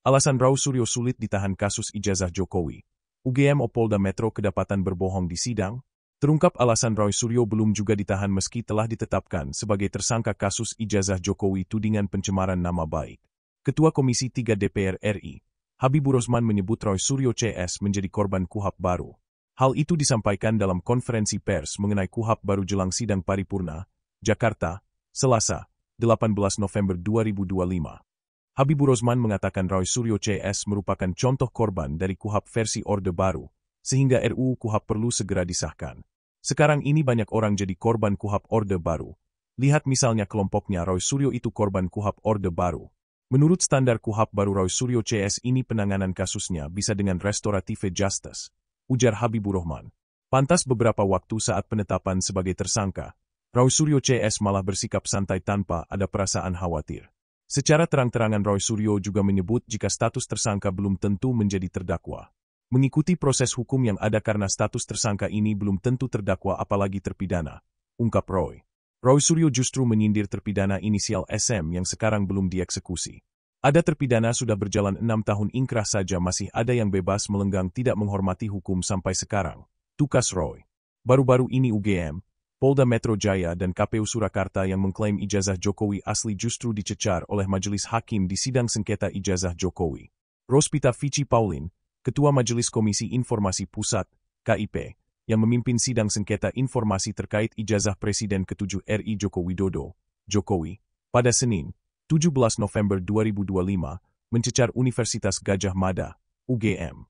Alasan Roy Suryo sulit ditahan kasus ijazah Jokowi. UGM Polda Metro kedapatan berbohong di sidang. Terungkap alasan Roy Suryo belum juga ditahan meski telah ditetapkan sebagai tersangka kasus ijazah Jokowi tudingan pencemaran nama baik. Ketua Komisi 3 DPR RI, Habibur Rahman menyebut Roy Suryo CS menjadi korban KUHP baru. Hal itu disampaikan dalam konferensi pers mengenai KUHP baru jelang sidang paripurna, Jakarta, Selasa, 18 November 2025. Habibur Rahman mengatakan Roy Suryo CS merupakan contoh korban dari KUHP versi Orde Baru, sehingga RUU KUHP perlu segera disahkan. Sekarang ini banyak orang jadi korban KUHP Orde Baru. Lihat misalnya kelompoknya Roy Suryo itu korban KUHP Orde Baru. Menurut standar KUHP baru Roy Suryo CS ini penanganan kasusnya bisa dengan restorative justice, ujar Habibur Rahman. Pantas beberapa waktu saat penetapan sebagai tersangka, Roy Suryo CS malah bersikap santai tanpa ada perasaan khawatir. Secara terang-terangan Roy Suryo juga menyebut jika status tersangka belum tentu menjadi terdakwa. Mengikuti proses hukum yang ada karena status tersangka ini belum tentu terdakwa apalagi terpidana, ungkap Roy. Roy Suryo justru menyindir terpidana inisial SM yang sekarang belum dieksekusi. Ada terpidana sudah berjalan 6 tahun ingkrah saja masih ada yang bebas melenggang tidak menghormati hukum sampai sekarang, tukas Roy. Baru-baru ini UGM, Polda Metro Jaya dan KPU Surakarta yang mengklaim ijazah Jokowi asli justru dicecar oleh majelis hakim di sidang sengketa ijazah Jokowi. Rospita Vici Paulin, Ketua Majelis Komisi Informasi Pusat, KIP, yang memimpin sidang sengketa informasi terkait ijazah Presiden ke-7 RI Joko Widodo, Jokowi, pada Senin, 17 November 2025, mencecar Universitas Gadjah Mada, UGM.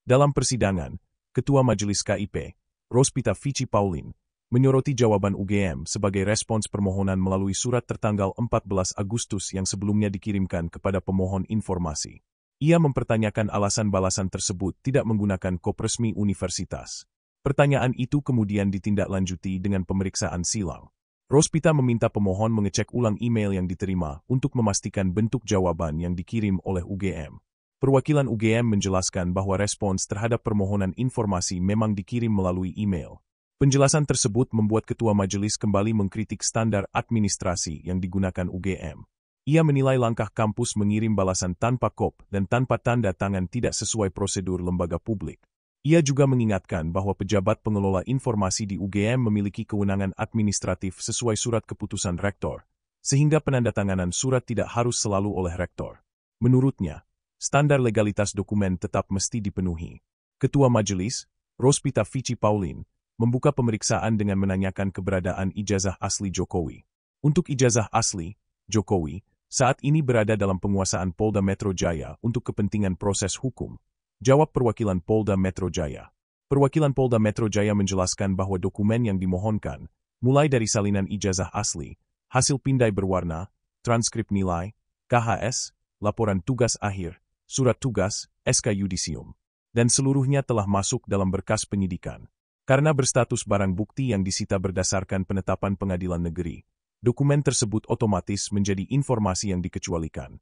Dalam persidangan, Ketua Majelis KIP, Rospita Vici Paulin, menyoroti jawaban UGM sebagai respons permohonan melalui surat tertanggal 14 Agustus yang sebelumnya dikirimkan kepada pemohon informasi. Ia mempertanyakan alasan balasan tersebut tidak menggunakan kop resmi universitas. Pertanyaan itu kemudian ditindaklanjuti dengan pemeriksaan silang. Rospita meminta pemohon mengecek ulang email yang diterima untuk memastikan bentuk jawaban yang dikirim oleh UGM. Perwakilan UGM menjelaskan bahwa respons terhadap permohonan informasi memang dikirim melalui email. Penjelasan tersebut membuat Ketua Majelis kembali mengkritik standar administrasi yang digunakan UGM. Ia menilai langkah kampus mengirim balasan tanpa kop dan tanpa tanda tangan tidak sesuai prosedur lembaga publik. Ia juga mengingatkan bahwa pejabat pengelola informasi di UGM memiliki kewenangan administratif sesuai surat keputusan rektor, sehingga penandatanganan surat tidak harus selalu oleh rektor. Menurutnya, standar legalitas dokumen tetap mesti dipenuhi. Ketua Majelis, Rospita Vici Paulin, membuka pemeriksaan dengan menanyakan keberadaan ijazah asli Jokowi. Untuk ijazah asli, Jokowi, saat ini berada dalam penguasaan Polda Metro Jaya untuk kepentingan proses hukum. Jawab perwakilan Polda Metro Jaya. Perwakilan Polda Metro Jaya menjelaskan bahwa dokumen yang dimohonkan, mulai dari salinan ijazah asli, hasil pindai berwarna, transkrip nilai, KHS, laporan tugas akhir, surat tugas, SK Yudisium, dan seluruhnya telah masuk dalam berkas penyidikan. Karena berstatus barang bukti yang disita berdasarkan penetapan pengadilan negeri, dokumen tersebut otomatis menjadi informasi yang dikecualikan.